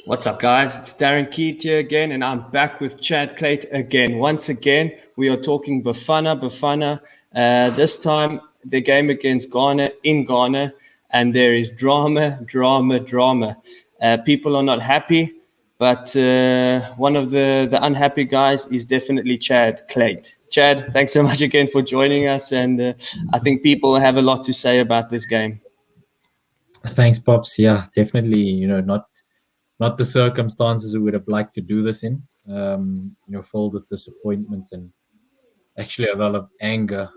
What's up, guys? It's Darren Keet here again, and I'm back with Chad Clayt again. Once again, we are talking Bafana Bafana. This time, the game against Ghana in Ghana, and there is drama. People are not happy, but one of the unhappy guys is definitely Chad Clayt. Chad, thanks so much again for joining us, and I think people have a lot to say about this game. Thanks, Pops. Yeah, definitely. Not the circumstances we would have liked to do this in. Filled with disappointment and actually a lot of anger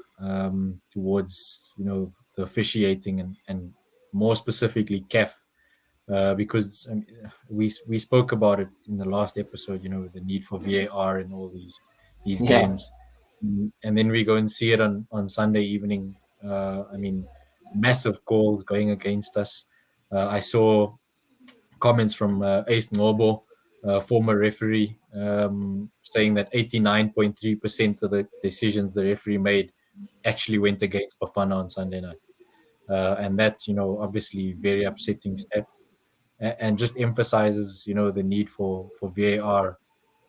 towards the officiating and more specifically CAF, because we spoke about it in the last episode. The need for VAR in all these Yeah. games, and then we go and see it on Sunday evening. Massive calls going against us. I saw comments from Ace Noble, former referee, saying that 89.3% of the decisions the referee made actually went against Bafana on Sunday night. And that's, obviously very upsetting stats, and just emphasizes, the need for VAR,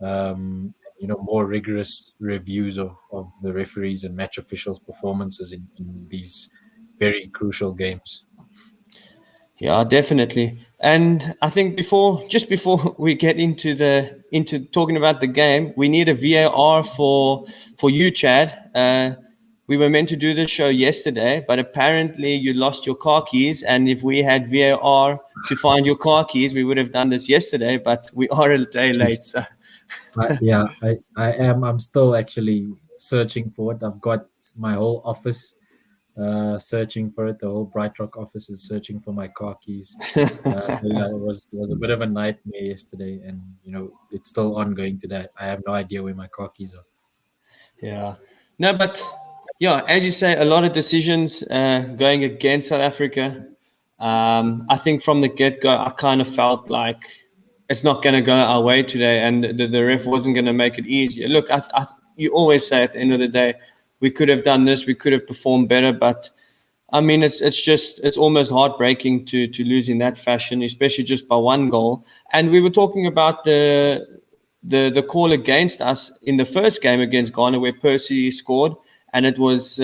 more rigorous reviews of the referees and match officials' performances in these very crucial games. Yeah, definitely. And I think before we get into talking about the game, we need a VAR for you, Chad. We were meant to do this show yesterday, but apparently you lost your car keys. And if we had VAR to find your car keys, we would have done this yesterday. But we are a day late. So. I'm still actually searching for it. I've got my whole office searching for it. The whole Bright Rock office is searching for my car keys. It was a bit of a nightmare yesterday, and it's still ongoing today. I have no idea where my car keys are. Yeah. No, but yeah, as you say, a lot of decisions going against South Africa. I think from the get-go, I kind of felt like it's not going to go our way today, and the ref wasn't going to make it easier. Look, you always say at the end of the day, we could have done this, we could have performed better, but I mean, it's almost heartbreaking to lose in that fashion, especially just by one goal. And we were talking about the call against us in the first game against Ghana, where Percy scored, and it was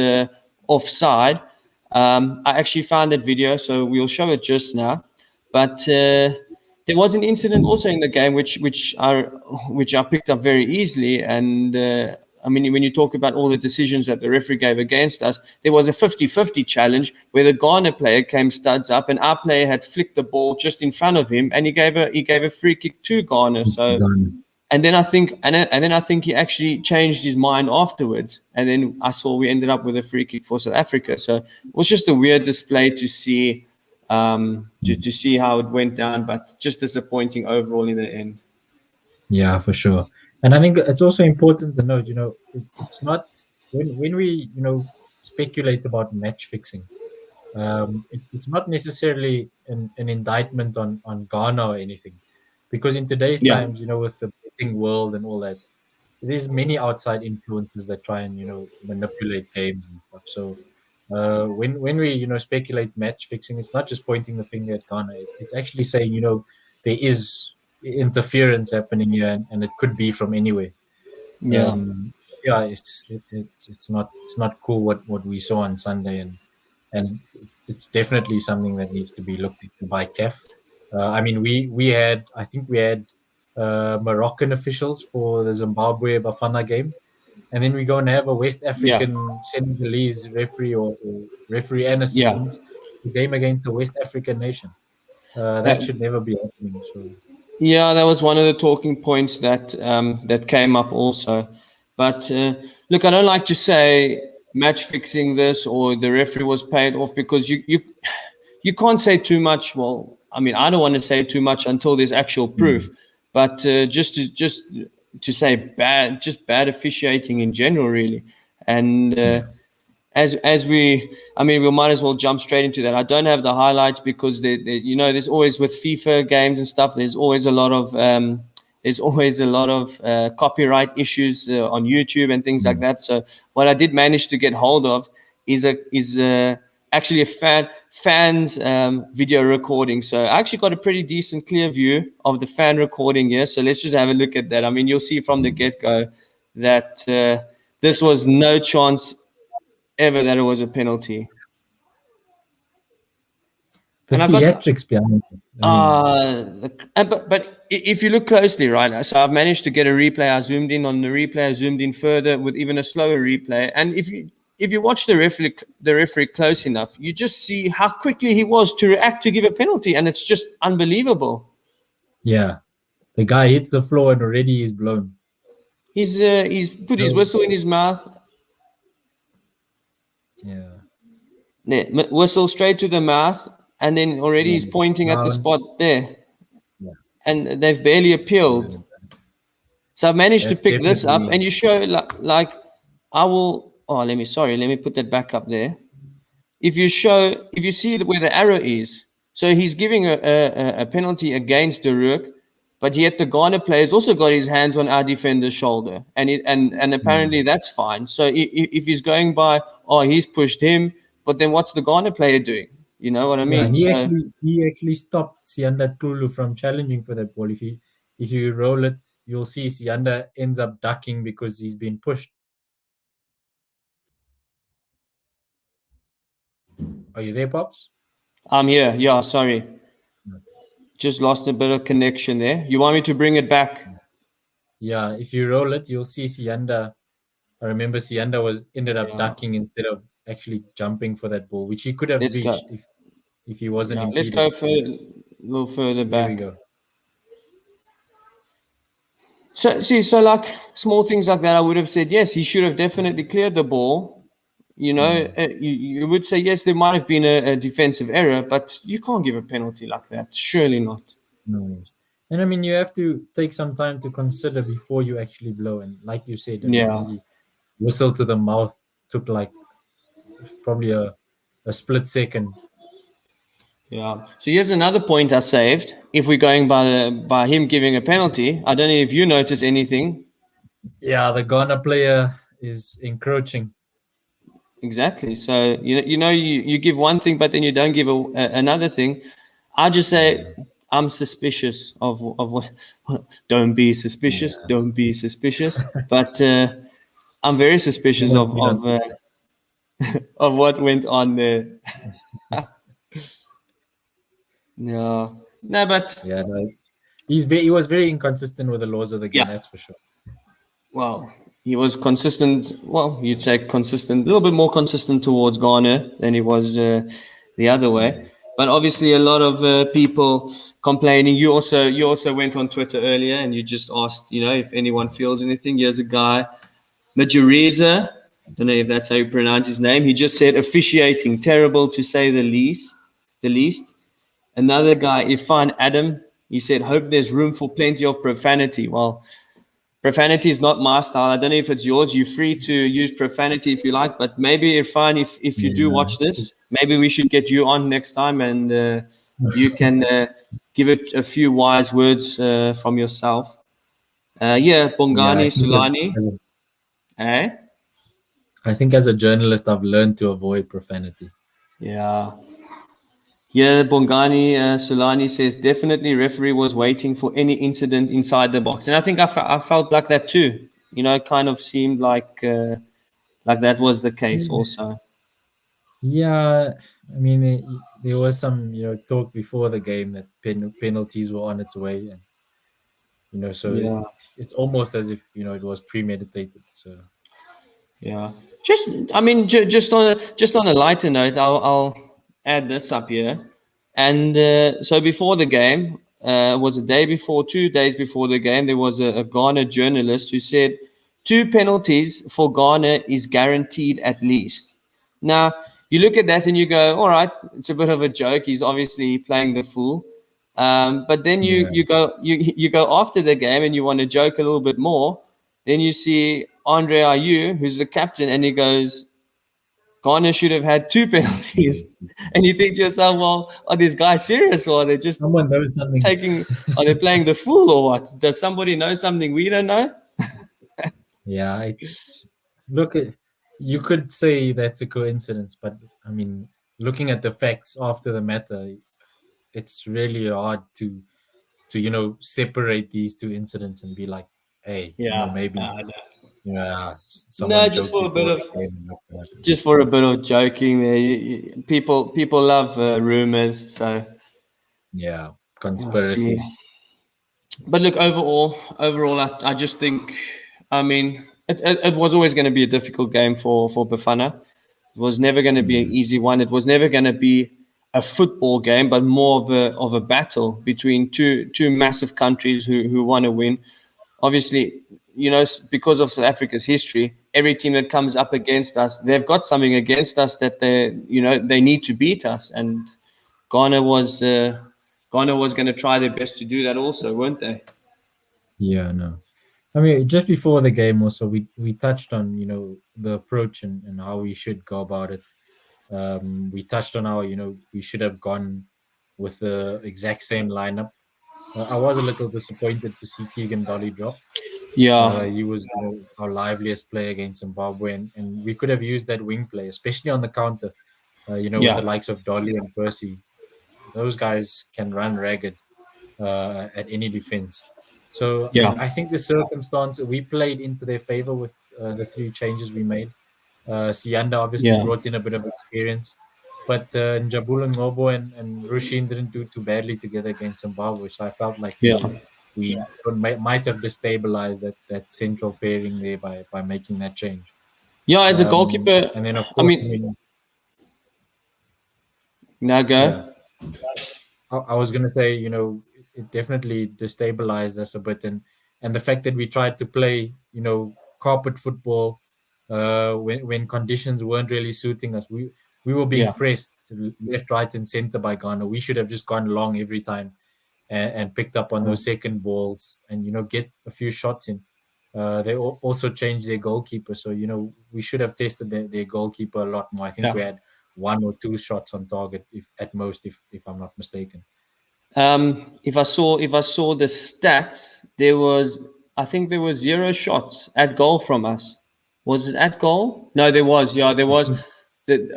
offside. I actually found that video, so we'll show it just now. But there was an incident also in the game which I picked up very easily, and I mean, when you talk about all the decisions that the referee gave against us, there was a 50-50 challenge where the Ghana player came studs up, and our player had flicked the ball just in front of him, and he gave a free kick to Ghana. So. And then I think he actually changed his mind afterwards. And then I saw we ended up with a free kick for South Africa. So it was just a weird display to see to see how it went down, but just disappointing overall in the end. Yeah, for sure. And I think it's also important to note, it's not when we, speculate about match fixing. It's not necessarily an indictment on Ghana or anything, because in today's times, with the betting world and all that, there's many outside influences that try and manipulate games and stuff. So when we speculate match fixing, it's not just pointing the finger at Ghana. It's actually saying there is interference happening here, and it could be from anywhere. Yeah. It's not cool what we saw on Sunday, and it's definitely something that needs to be looked into by CAF. I mean, we had Moroccan officials for the Zimbabwe Bafana game, and then we go and have a West African Senegalese referee or referee and assistants the game against the West African nation. That should never be happening. So. Yeah, that was one of the talking points that came up also. But look, I don't like to say match fixing this or the referee was paid off, because you can't say too much. Well, I mean, I don't want to say too much until there's actual proof. But just to say bad officiating in general, really. And we might as well jump straight into that. I don't have the highlights because there's always with FIFA games and stuff. There's always a lot of copyright issues on YouTube and things like that. So what I did manage to get hold of is a actually a fan's video recording. So I actually got a pretty decent clear view of the fan recording here. So let's just have a look at that. I mean, you'll see from the get-go that this was no chance ever that it was a penalty. The theatrics behind it. But if you look closely, right? So I've managed to get a replay. I zoomed in on the replay. I zoomed in further with even a slower replay. And if you watch the referee close enough, you just see how quickly he was to react to give a penalty, and it's just unbelievable. Yeah, the guy hits the floor and already he's blown. He's put his whistle in his mouth. Yeah. Whistle straight to the mouth, and then already he's pointing at the spot there. Yeah. And they've barely appealed. So I've managed to pick this up, and you show like I will. Oh, let me put that back up there. If you see where the arrow is, so he's giving a penalty against the Rook, but yet the Ghana player's also got his hands on our defender's shoulder, and apparently that's fine. So if he's going by, he's pushed him, but then what's the Ghana player doing? You know what I mean? Yeah, he actually stopped Sianda Tulu from challenging for that ball. If you roll it, you'll see Sianda ends up ducking because he's been pushed. Are you there, Pops? I'm here. Yeah, sorry. Just lost a bit of connection there. You want me to bring it back? Yeah, if you roll it, you'll see Sianda. I remember Sianda ended up ducking instead of actually jumping for that ball, which he could have reached if he wasn't impeded. Let's go a little further back. Here we go. So like small things like that, I would have said, yes, he should have definitely cleared the ball. You know, you would say, yes, there might have been a defensive error, but you can't give a penalty like that. Surely not. No. And I mean, you have to take some time to consider before you actually blow. And like you said, the whistle to the mouth took like probably a split second. Yeah. So here's another point I saved. If we're going by him giving a penalty, I don't know if you notice anything. Yeah, the Ghana player is encroaching. Exactly. So you give one thing, but then you don't give another thing. I just say I'm suspicious of what. Don't be suspicious. Yeah. Don't be suspicious. But I'm very suspicious of what went on there. No, but he was very inconsistent with the laws of the game. That's for sure. Well, he was consistent. Well, you'd say consistent, a little bit more consistent towards Ghana than he was the other way. But obviously, a lot of people complaining. You also went on Twitter earlier and you just asked, if anyone feels anything. Here's a guy, Majoriza. Don't know if that's how you pronounce his name. He just said officiating terrible to say the least. Another guy, Ifan Adam, he said, hope there's room for plenty of profanity. Well, profanity is not my style. I don't know if it's yours. You're free to use profanity if you like, but maybe Irfan, if you do watch this, maybe we should get you on next time and you can give it a few wise words from yourself. Bongani, Sulani. I think as a journalist, I've learned to avoid profanity. Yeah, Bongani Sulani says, definitely referee was waiting for any incident inside the box. And I think I felt like that too. It kind of seemed like that was the case also. Yeah, I mean, there was some, talk before the game that penalties were on its way. And, so it's almost as if, it was premeditated. So, yeah. Just on a lighter note, I'll add this up here. And so before the game, was a day before, 2 days before the game, there was a Ghana journalist who said 2 penalties for Ghana is guaranteed at least. Now, you look at that and you go, all right, it's a bit of a joke. He's obviously playing the fool. But then you go after the game and you want to joke a little bit more. Then you see Andre Ayew, who's the captain, and he goes, Ghana should have had 2 penalties. And you think to yourself, well, are these guys serious or are they just someone knows something? Are they playing the fool or what? Does somebody know something we don't know? Yeah, you could say that's a coincidence, but I mean, looking at the facts after the matter, it's really hard to separate these two incidents and be like, hey, maybe no, someone joked before the game. just for a bit of joking there. People love rumors, so Yeah, we'll see. conspiracies. But look, overall, I just think, I mean, it was always going to be a difficult game for Bafana. It was never going to be an easy one. It was never going to be a football game, but more of a battle between two massive countries who want to win. Obviously, because of South Africa's history, every team that comes up against us, they've got something against us that they need to beat us. And Ghana was going to try their best to do that also, weren't they? Yeah, no. I mean, just before the game also, we touched on, the approach and how we should go about it. We touched on how, we should have gone with the exact same lineup. I was a little disappointed to see Keegan Dolly drop. Yeah, He was our liveliest player against Zimbabwe, and we could have used that wing play, especially on the counter, with the yeah, likes of Dolly and Percy. Those guys can run ragged at any defense. So yeah, I think the circumstance, we played into their favor with the three changes we made. Sianda obviously yeah, brought in a bit of experience, but Njabula Ngobo and Rushin didn't do too badly together against Zimbabwe. So I felt like yeah. we sort of might have destabilized that central pairing there by making that change. Yeah, as a goalkeeper, And then of I course, mean, now yeah, go. I was gonna say, it definitely destabilized us a bit, and the fact that we tried to play, carpet football, when conditions weren't really suiting us, we were being Yeah, pressed left, right, and center by Ghana. We should have just gone long every time and picked up on those second balls and get a few shots in. They also changed their goalkeeper, so we should have tested their goalkeeper a lot more. I think yeah. we had one or two shots on target, if at most, if I'm not mistaken. If I saw the stats, I think there was 0 shots at goal from us. Was it at goal? No, there was. Yeah, there I was. think,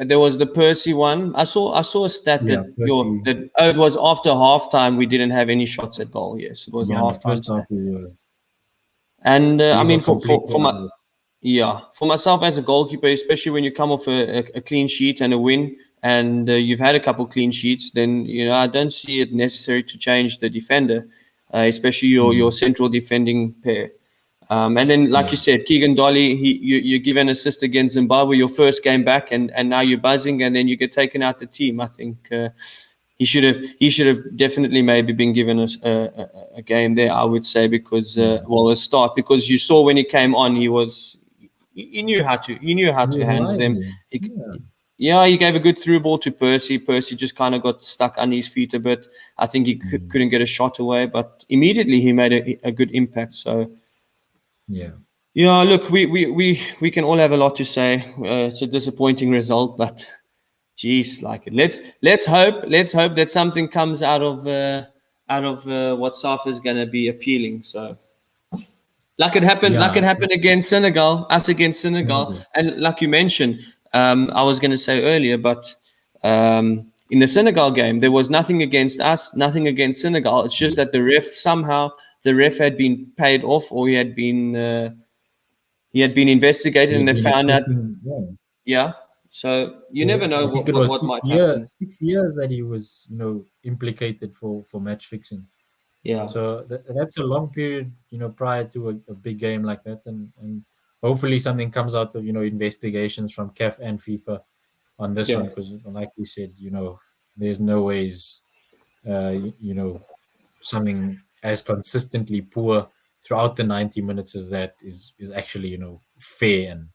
There was the Percy one. I saw a stat yeah, Percy. it was after halftime. We didn't have any shots at goal. Yes, it was a Yeah, in the halftime first half stat. And I we were mean, completely for my out of it. yeah, for myself as a goalkeeper, especially when you come off a clean sheet and a win, and you've had a couple clean sheets, then I don't see it necessary to change the defender, especially your central defending pair. And then, like you Yeah, said, Keegan Dolly, you give an assist against Zimbabwe, your first game back, and now you're buzzing, and then you get taken out the team. I think he should have definitely maybe been given us a game there. I would say because yeah. a start, because you saw when he came on, he knew how He to was handle them. lively. Yeah, Yeah, he gave a good through ball to Percy. Percy just kind of got stuck on his feet a bit. I think he couldn't get a shot away, but immediately he made a good impact. So yeah, yeah, look, we can all have a lot to say. It's a disappointing result, but geez, like it. Let's hope that something comes out of what SAFA is going to be appealing. So like it yeah. happened against Senegal, us against Senegal, Maybe. and like you mentioned, I was going to say earlier, but in the Senegal game, there was nothing against us, nothing against Senegal. It's just that the ref had been paid off, or he had been investigated, and He'd they been found out. expecting, yeah. Yeah, so you never For, know I think what, it what, was what might happen. 6 years that he was, implicated for match fixing. Yeah, So that's a long period, prior to a big game like that, and hopefully something comes out of investigations from CAF and FIFA on this yeah. one, because like we said, there's no ways, something as consistently poor throughout the 90 minutes as that is actually fair,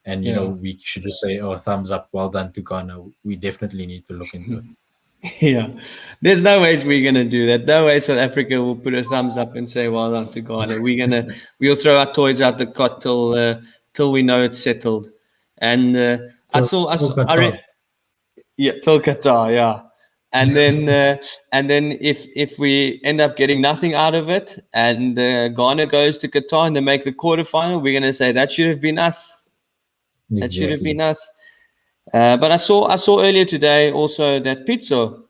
and Yeah. we should just say, oh, thumbs up, well done to Ghana. We definitely need to look into it. Yeah, there's no ways we're gonna do that. No way South Africa will put a thumbs up and say, "Well done to Ghana." We'll throw our toys out the cot till we know it's settled. And So, Qatar. yeah, till Qatar, yeah. And then if we end up getting nothing out of it, and Ghana goes to Qatar and they make the quarterfinal, we're gonna say that should have been us. That should have been Exactly. us. But I saw earlier today also that Pizzo,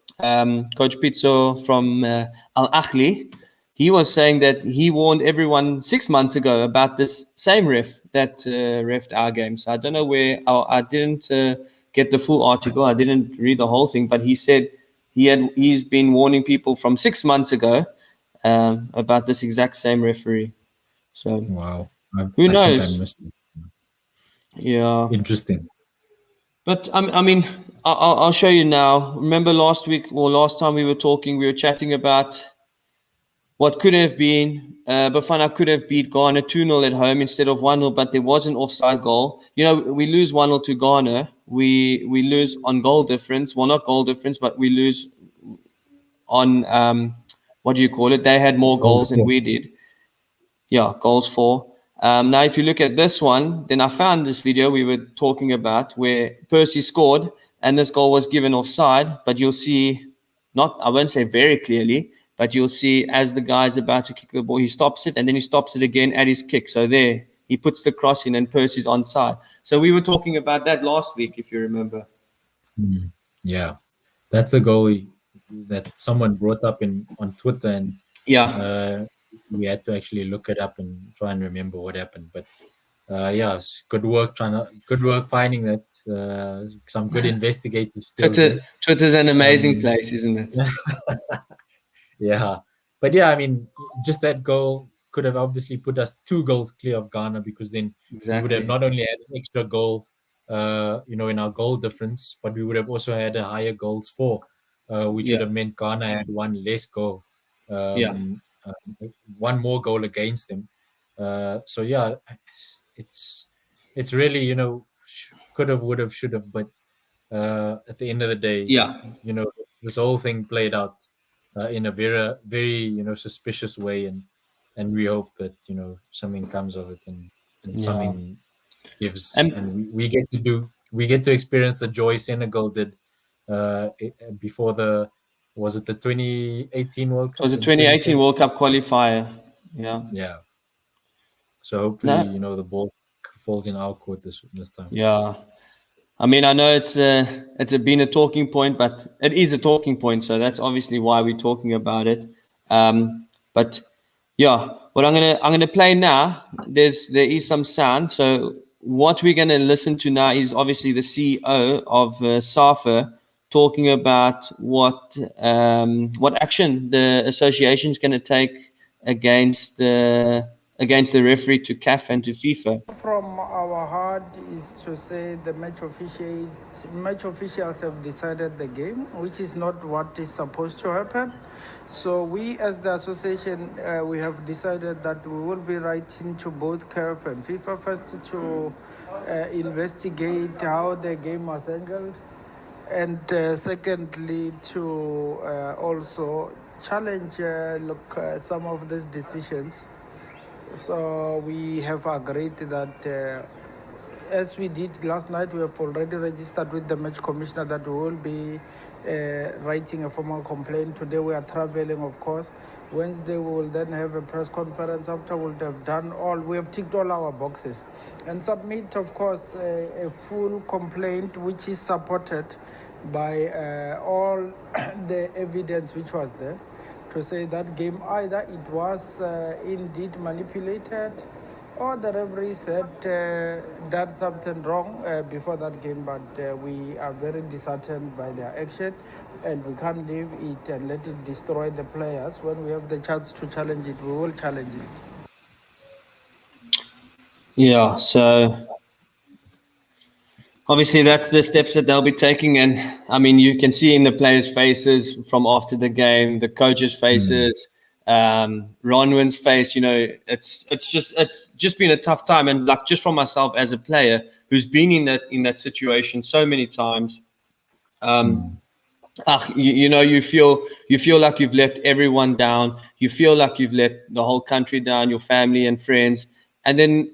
Coach Pizzo from Al Ahly, he was saying that he warned everyone 6 months ago about this same ref that refed our game. So I don't know where I didn't get the full article. I didn't read the whole thing, but he said he's been warning people from 6 months ago about this exact same referee. So Wow. who I think I knows? missed it. Yeah. Interesting. But I mean, I'll show you now. Remember last week or last time we were talking, we were chatting about what could have been. Bafana could have beat Ghana 2-0 at home instead of 1-0, but there was an offside goal. You know, we lose 1-0 to Ghana. We lose on goal difference. Well, not goal difference, but we lose on, what do you call it? They had more goals than we did. Yeah, goals for. Now, if you look at this one, then I found this video we were talking about where Percy scored and this goal was given offside, but you'll see, not, I won't say very clearly, but you'll see as the guy's about to kick the ball, he stops it and then he stops it again at his kick. So there, he puts the cross in and Percy's onside. So we were talking about that last week, if you remember. Yeah, that's the goalie that someone brought up on Twitter, and we had to actually look it up and try and remember what happened. But yes, good work finding that. Some good investigative skills there. Twitter's an amazing place, isn't it? Yeah, but yeah, I mean, just that goal could have obviously put us 2 goals clear of Ghana, because then we would have not only had an extra goal, in our goal difference, but we would have also had a higher goals for, which would have meant Ghana had one less goal, one more goal against them. So yeah, it's really, could have, would have, should have, but at the end of the day, this whole thing played out in a very, very, suspicious way, and we hope that something comes of it, and something gives, and we get to experience the joy Senegal did before the 2018 World Cup? It was the 2018 World Cup qualifier. Yeah. So hopefully, the ball falls in our court this time. Yeah. I mean, I know it's been a talking point, but it is a talking point, so that's obviously why we're talking about it. But yeah, what I'm gonna play now, there is some sound. So what we're gonna listen to now is obviously the CEO of SAFA talking about what action the association is gonna take against the referee to CAF and to FIFA. From our heart is to say the match officials have decided the game, which is not what is supposed to happen. So we as the association, we have decided that we will be writing to both CAF and FIFA first to investigate how the game was handled, and secondly to also challenge some of these decisions. So we have agreed that as we did last night, we have already registered with the match commissioner that we will be writing a formal complaint. Today we are traveling, of course. Wednesday we will then have a press conference after we have ticked all our boxes and submit, of course, a full complaint which is supported by all the evidence which was there, to say that game either it was indeed manipulated, or the referee said done something wrong before that game. But we are very disheartened by their action, and we can't leave it and let it destroy the players. When we have the chance to challenge it, we will challenge it. Yeah, so obviously that's the steps that they'll be taking, and I mean you can see in the players' faces from after the game, the coaches' faces, Ronwin's face. It's just been a tough time, and like just from myself as a player who's been in that situation so many times. You feel like you've let everyone down. You feel like you've let the whole country down, your family and friends, and then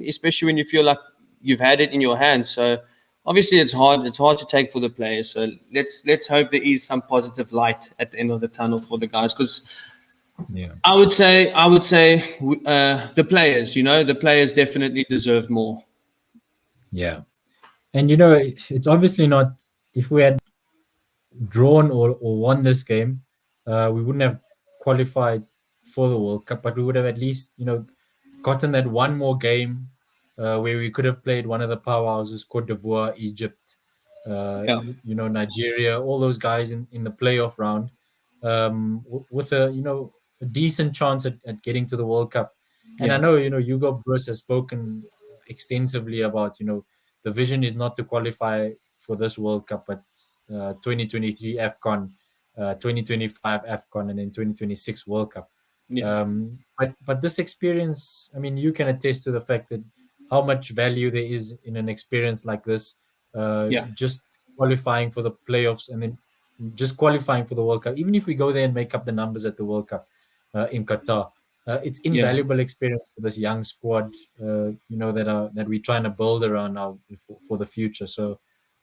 especially when you feel like you've had it in your hands. So obviously it's hard to take for the players. So let's hope there is some positive light at the end of the tunnel for the guys, because I would say the players definitely deserve more. Yeah. And it's obviously not. If we had drawn or won this game, we wouldn't have qualified for the World Cup, but we would have at least gotten that one more game where we could have played one of the powerhouses, Cote d'Ivoire, Egypt, Yeah, Nigeria, all those guys in the playoff round, with a decent chance at getting to the World Cup. And I yeah, know Hugo Broos has spoken extensively about the vision is not to qualify for this World Cup, but 2023 AFCON, 2025 AFCON, and then 2026 World Cup. yeah, But this experience, I mean, you can attest to the fact that how much value there is in an experience like this, yeah, just qualifying for the playoffs and then just qualifying for the World Cup. Even if we go there and make up the numbers at the World Cup in Qatar, it's yeah, invaluable experience for this young squad, that we're trying to build around now for the future. So,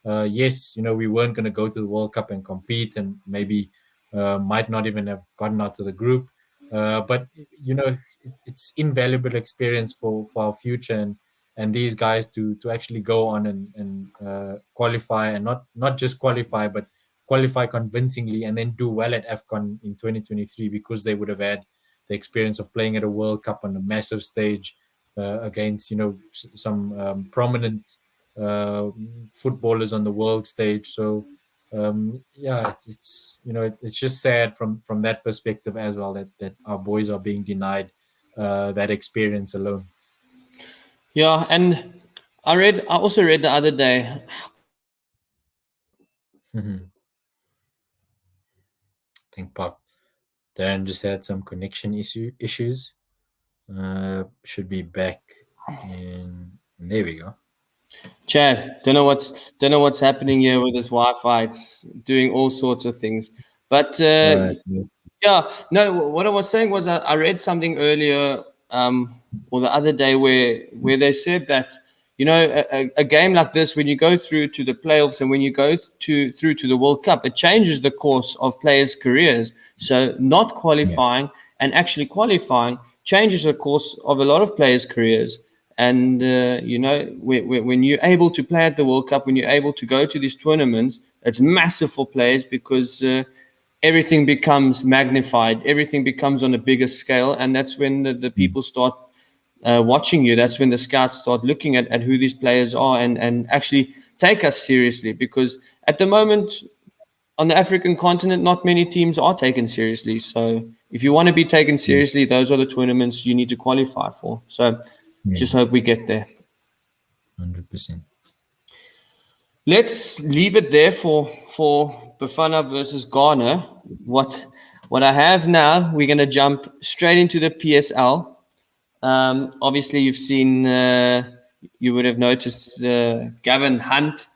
yes, we weren't going to go to the World Cup and compete, and maybe might not even have gotten out to the group. But it's invaluable experience for our future, and these guys to actually go on and qualify, and not just qualify, but qualify convincingly, and then do well at AFCON in 2023, because they would have had the experience of playing at a World Cup on a massive stage against some prominent footballers on the world stage. So yeah, it's just sad from that perspective as well, that our boys are being denied that experience alone. yeah. And I also read the other day. I think Pop Darren just had some connection issues. Should be back in. There we go. Chad, don't know what's happening here with this Wi-Fi. It's doing all sorts of things. But All right. yeah, no. What I was saying was I read something earlier, or the other day, where they said that a game like this, when you go through to the playoffs and when you go through to the World Cup, it changes the course of players' careers. So not Yeah. qualifying and actually qualifying changes the course of a lot of players' careers. And when you're able to play at the World Cup, when you're able to go to these tournaments, it's massive for players, because everything becomes magnified, everything becomes on a bigger scale, and that's when the people start watching you. That's when the scouts start looking at who these players are, and actually take us seriously, because at the moment on the African continent, not many teams are taken seriously. So if you want to be taken seriously, those are the tournaments you need to qualify for. So Yeah. just hope we get there. 100%. Let's leave it there for Bafana versus Ghana. What I have now, we're going to jump straight into the PSL. Obviously, you've seen, you would have noticed Gavin Hunt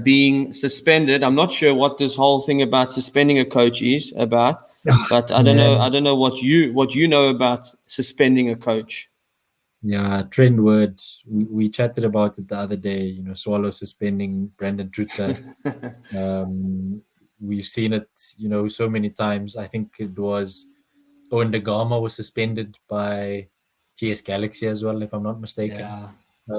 being suspended. I'm not sure what this whole thing about suspending a coach is about, but I don't know. Man. I don't know what you know about suspending a coach. Yeah, trend word. We chatted about it the other day. Swallow suspending Brandon Truta. We've seen it, so many times. I think it was Owen De Gama was suspended by TS Galaxy as well, if I'm not mistaken.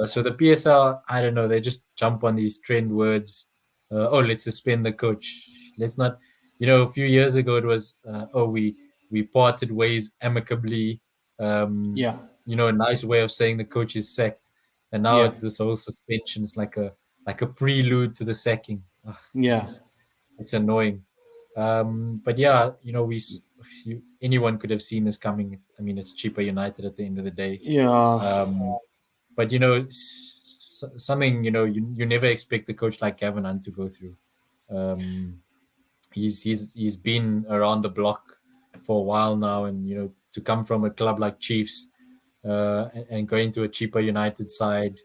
So the PSL, I don't know, they just jump on these trend words. Let's suspend the coach. Let's not, a few years ago it was, we parted ways amicably. Yeah. A nice way of saying the coach is sacked. And now Yeah. it's this whole suspension. It's like a prelude to the sacking. Ugh, Yeah. it's annoying. But yeah, anyone could have seen this coming. I mean, it's cheaper United at the end of the day. Yeah. But something you never expect a coach like Gavin Hunt to go through. He's been around the block for a while now, and to come from a club like Chiefs and go into a cheaper United side,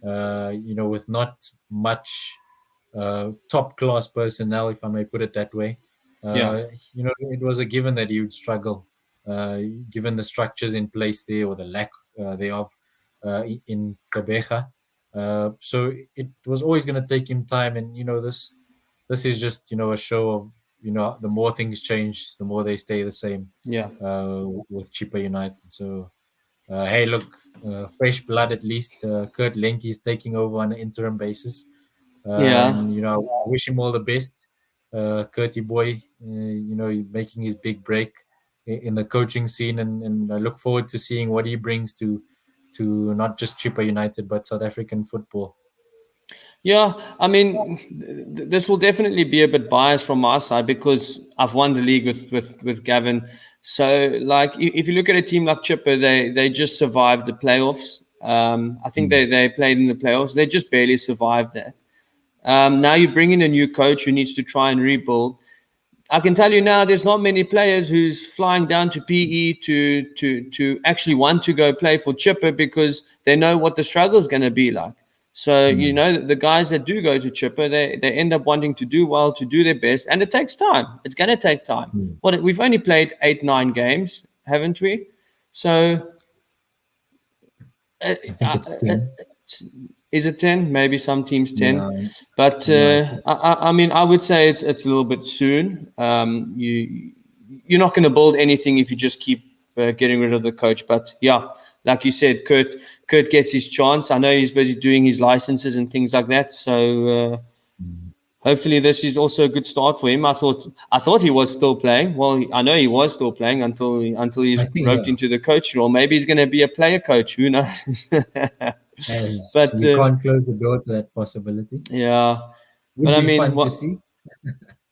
with not much top class personnel, if I may put it that way. Yeah. It was a given that he would struggle, given the structures in place there, or the lack thereof in Kabeja. So it was always going to take him time, and this is just a show of the more things change, the more they stay the same. Yeah. With cheaper United. So hey, look, fresh blood at least. Kurt Lenk is taking over on an interim basis. And I wish him all the best, Curty boy. Making his big break in the coaching scene, and I look forward to seeing what he brings to not just Chippa United but South African football. Yeah, I mean, this will definitely be a bit biased from my side because I've won the league with Gavin. So, like, if you look at a team like Chipper, they just survived the playoffs. I think they played in the playoffs. They just barely survived that. Now you bring in a new coach who needs to try and rebuild. I can tell you now, there's not many players who's flying down to PE to actually want to go play for Chipper because they know what the struggle is going to be like. So, the guys that do go to Chipper, they end up wanting to do well, to do their best, and it takes time. It's going to take time. We've only played 8-9 games, haven't we? So, I think it's 10. Is it 10? Maybe some teams 10. Yeah. But I mean, I would say it's a little bit soon. You're not going to build anything if you just keep getting rid of the coach. But yeah, like you said, Kurt gets his chance. I know he's busy doing his licenses and things like that. So hopefully this is also a good start for him. I thought he was still playing. Well, I know he was still playing until he's roped into the coach role. Maybe he's going to be a player coach. Who knows? But we can't close the door to that possibility. Yeah, would be fun to see.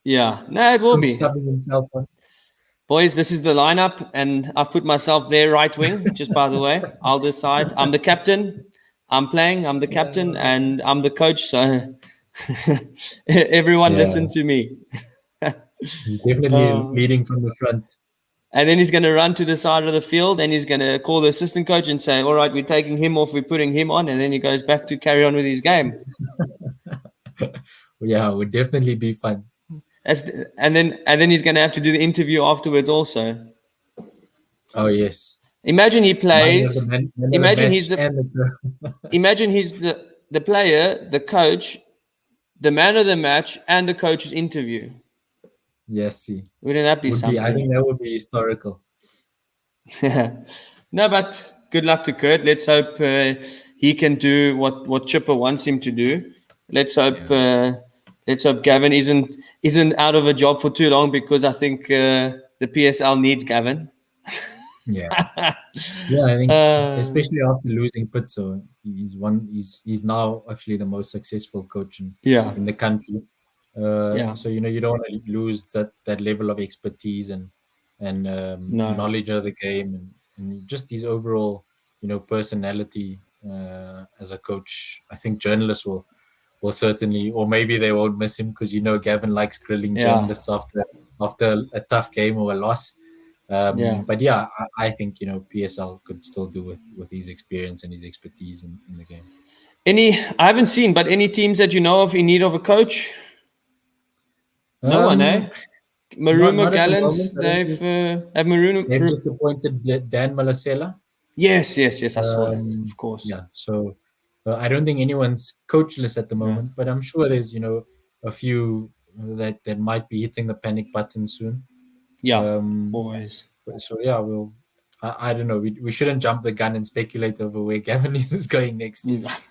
Yeah, no, it will be. Subbing himself on. Boys, this is the lineup, and I've put myself there right wing. Just by the way, I'll decide. I'm the captain. I'm playing. I'm the captain, and I'm the coach. So everyone listen to me. He's definitely leading from the front. And then he's going to run to the side of the field and he's going to call the assistant coach and say, all right, we're taking him off, we're putting him on. And then he goes back to carry on with his game. Yeah, it would definitely be fun. And then he's going to have to do the interview afterwards also. Oh, yes. Imagine he plays. Imagine he's imagine he's the player, the coach, the man of the match, and the coach's interview. Yes, see. Wouldn't that be something? I think that would be historical. No, but good luck to Kurt. Let's hope he can do what Chipper wants him to do. Let's hope Gavin isn't out of a job for too long because I think the PSL needs Gavin. Yeah, I think especially after losing Pitso, he's now actually the most successful coach in the country. So you don't want to lose that level of expertise and knowledge of the game and just his overall personality as a coach. I think journalists will certainly, or maybe they won't miss him because Gavin likes grilling journalists after a tough game or a loss. But yeah, I think PSL could still do with his experience and his expertise in the game. I haven't seen, but any teams that you know of in need of a coach? No one, eh? Maruma Gallants, they've just appointed Dan Malasela. Yes, I saw it, of course. Yeah, so I don't think anyone's coachless at the moment, but I'm sure there's a few that might be hitting the panic button soon. Yeah, always. So yeah, I don't know. We shouldn't jump the gun and speculate over where Gavin is going next.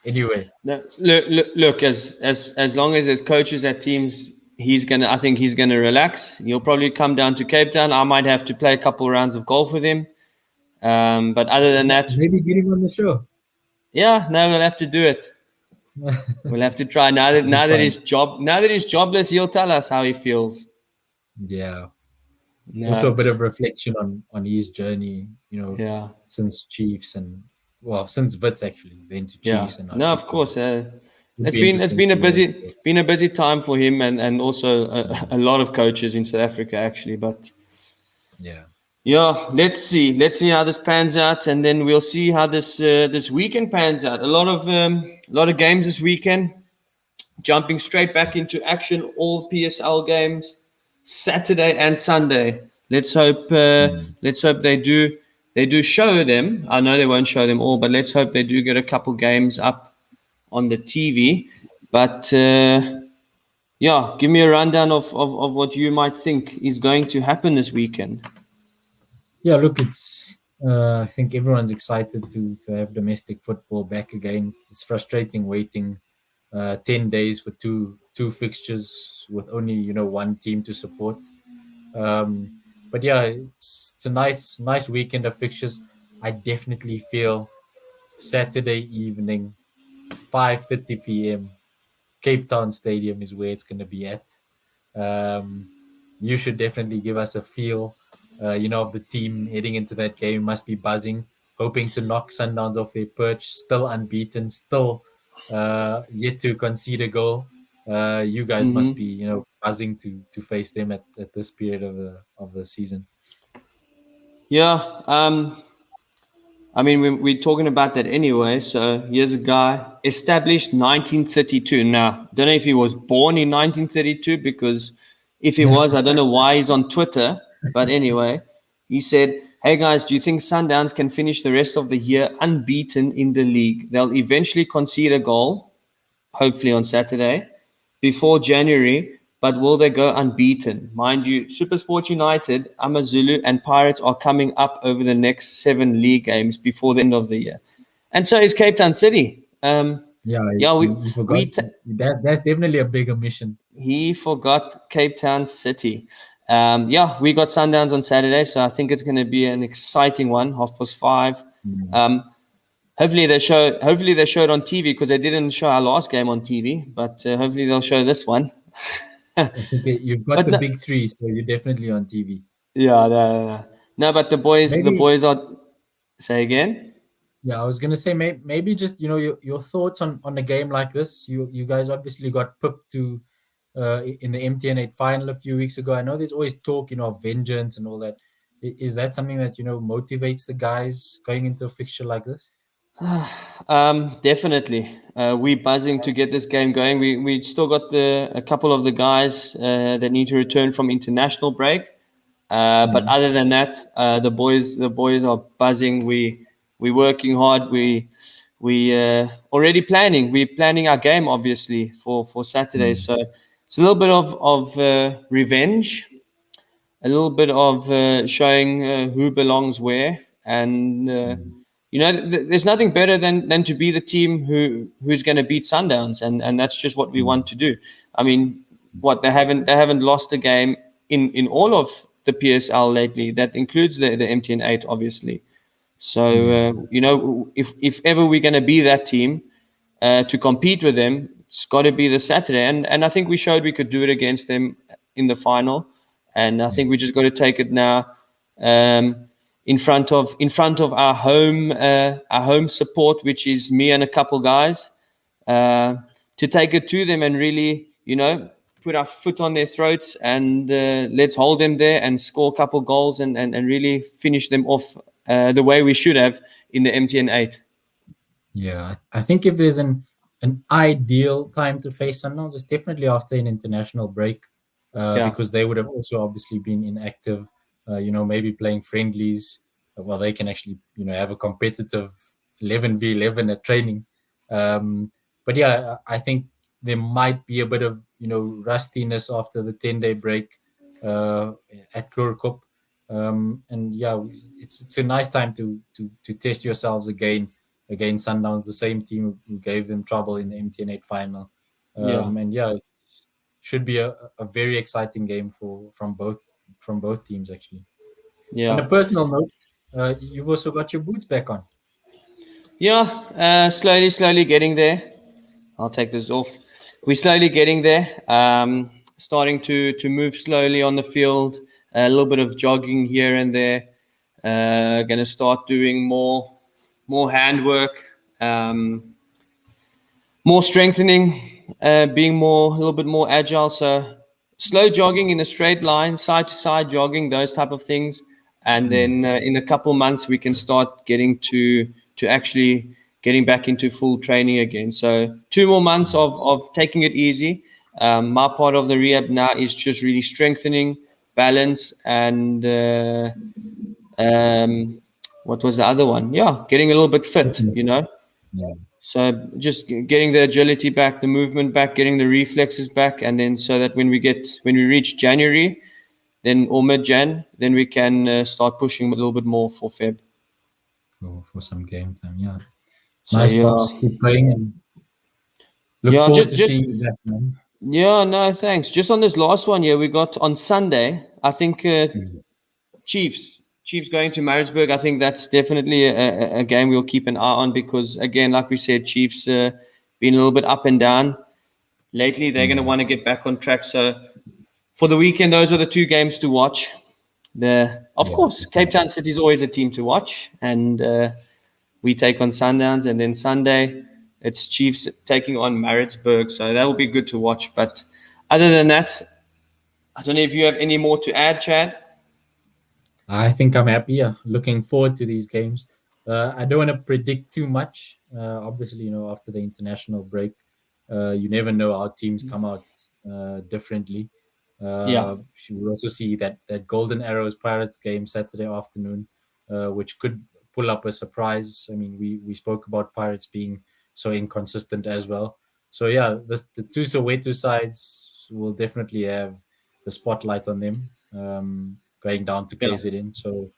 Anyway, no, look. As long as there's coaches at teams, I think he's gonna relax. He'll probably come down to Cape Town. I might have to play a couple of rounds of golf with him. But other than that, maybe get him on the show. Yeah, no, we'll have to do it. We'll have to try now that he's jobless. He'll tell us how he feels. Yeah. No. Also a bit of reflection on his journey, since Chiefs since Wits actually, then to Chiefs and of course. It's been a busy time for him and also a lot of coaches in South Africa actually, but let's see how this pans out, and then we'll see how this weekend pans out. A lot of games this weekend. Jumping straight back into action, all PSL games, Saturday and Sunday. Let's hope they do show them. I know they won't show them all, but let's hope they do get a couple games up on the TV. But give me a rundown of what you might think is going to happen this weekend. Yeah, look, it's I think everyone's excited to have domestic football back again. It's frustrating waiting 10 days for two fixtures with only one team to support. But yeah, it's a nice weekend of fixtures. I definitely feel Saturday evening, 5:30 p.m. Cape Town Stadium is where it's going to be at. Um, you should definitely give us a feel, of the team heading into that game. Must be buzzing, hoping to knock Sundowns off their perch. Still unbeaten, still yet to concede a goal. You guys must be, buzzing to face them at this period of the season. Yeah. I mean, we're talking about that anyway. So here's a guy established 1932. Now, don't know if he was born in 1932, because if he was, I don't know why he's on Twitter. But anyway, he said, "Hey guys, do you think Sundowns can finish the rest of the year unbeaten in the league? They'll eventually concede a goal, hopefully on Saturday, before January. But will they go unbeaten? Mind you, SuperSport United, Amazulu, and Pirates are coming up over the next 7 league games before the end of the year. And so is Cape Town City. Yeah, Yeah, you forgot that. That's definitely a big omission. he forgot Cape Town City. Yeah, we got Sundowns on Saturday, so I think it's going to be an exciting one, 5:30. Hopefully they show it on TV, because they didn't show our last game on TV. But hopefully they'll show this one. Okay, you've got But the no, big three, so you're definitely on TV. yeah, no, but the boys Maybe, are. Say again. yeah, I was gonna say maybe just your thoughts on a game like this. You guys obviously got pipped to in the MTN 8 final a few weeks ago. I know there's always talk, of vengeance and all that. Is that something that motivates the guys going into a fixture like this? Definitely. We're buzzing to get this game going. We still got a couple of the guys that need to return from international break. But other than that, the boys are buzzing. We working hard. We already planning. We're planning our game, obviously, for Saturday. So it's a little bit of revenge, a little bit of showing who belongs where. And there's nothing better than to be the team who's going to beat Sundowns, and that's just what we want to do. I mean, what they haven't lost a game in all of the PSL lately. That includes the MTN 8, obviously. So if ever we're going to be that team to compete with them, it's got to be the Saturday. And I think we showed we could do it against them in the final. And I think we just got to take it now, in front of our home support, which is me and a couple guys, to take it to them and really, put our foot on their throats, and let's hold them there and score a couple goals, and really finish them off the way we should have in the MTN 8. Yeah, I think if there's an ideal time to face Sundowns, it's definitely after an international break, because they would have also obviously been inactive. Maybe playing friendlies, while they can actually have a competitive 11v11 at training. But yeah, I think there might be a bit of rustiness after the 10-day break at Kruger Cup. And yeah, it's a nice time to test yourselves again against Sundowns, the same team who gave them trouble in the MTN 8 final. And yeah, it should be a very exciting game from both teams, actually. Yeah. On a personal note, you've also got your boots back on. Yeah, slowly getting there. I'll take this off. We're slowly getting there. Starting to move slowly on the field. A little bit of jogging here and there. Going to start doing more handwork, more strengthening, being a little bit more agile. So slow jogging in a straight line, side to side jogging, those type of things. And then in a couple months, we can start getting to actually getting back into full training again. So 2 more months of taking it easy. My part of the rehab now is just really strengthening, balance, and what was the other one? Yeah, getting a little bit fit, Yeah. So just getting the agility back, the movement back, getting the reflexes back, and then so that when we reach January, then or mid-Jan, then we can start pushing a little bit more for Feb. For some game time, yeah. So, Nice, yeah. Pops. Keep playing. Look Yeah, forward to just seeing that, man. yeah, no, thanks. Just on this last one, yeah, we got on Sunday. I think Chiefs going to Maritzburg. I think that's definitely a game we'll keep an eye on because, again, like we said, Chiefs been a little bit up and down lately. They're going to want to get back on track. So for the weekend, those are the two games to watch. Of course, Cape Town City is always a team to watch, and we take on Sundowns, and then Sunday it's Chiefs taking on Maritzburg. So that will be good to watch. But other than that, I don't know if you have any more to add, Chad. I think I'm happy. Yeah. Looking forward to these games. I don't want to predict too much. Obviously, after the international break, you never know how teams come out differently. Yeah. You will also see that Golden Arrows Pirates game Saturday afternoon, which could pull up a surprise. I mean, we spoke about Pirates being so inconsistent as well. So yeah, the two Soweto sides will definitely have the spotlight on them. Going down to Yeah. KZN. So,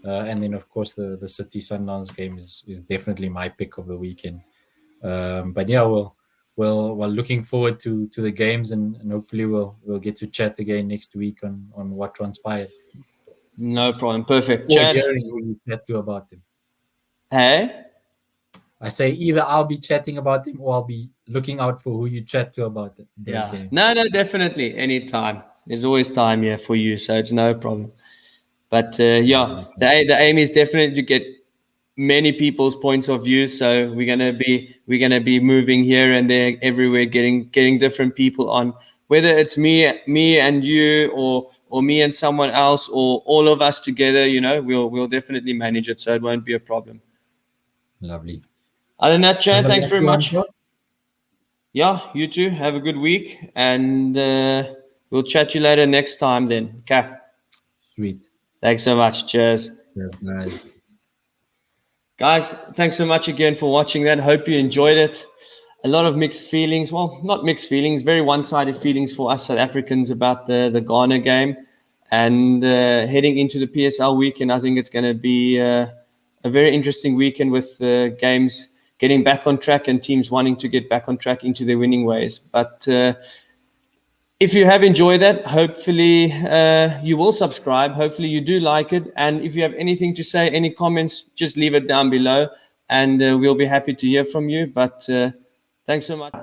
and then of course the City Sundowns game is definitely my pick of the weekend. But yeah, we're looking forward to the games, and hopefully we'll get to chat again next week on what transpired. No problem. Perfect. Or Chad. hearing who you chat to about them. Hey? I say either I'll be chatting about them or I'll be looking out for who you chat to about those Yeah. games. No, definitely. Anytime. There's always time here for you, so it's no problem. But yeah, the aim is definitely to get many people's points of view. So we're gonna be moving here and there, everywhere, getting different people on. Whether it's me and you, or me and someone else, or all of us together, we'll definitely manage it. So it won't be a problem. Lovely. Other than that, Chad, Have a thanks very lovely one, much. Josh. Yeah, you too. Have a good week, and we'll chat you later next time then. Okay. Sweet. Thanks so much. Cheers. Yes, guys. Guys, thanks so much again for watching that. Hope you enjoyed it. A lot of mixed feelings. Well, not mixed feelings, very one-sided feelings for us South Africans about the Ghana game. And heading into the PSL weekend, I think it's going to be a very interesting weekend with games getting back on track and teams wanting to get back on track into their winning ways. But if you have enjoyed that, hopefully you will subscribe. Hopefully you do like it. And if you have anything to say, any comments, just leave it down below. And we'll be happy to hear from you. But thanks so much.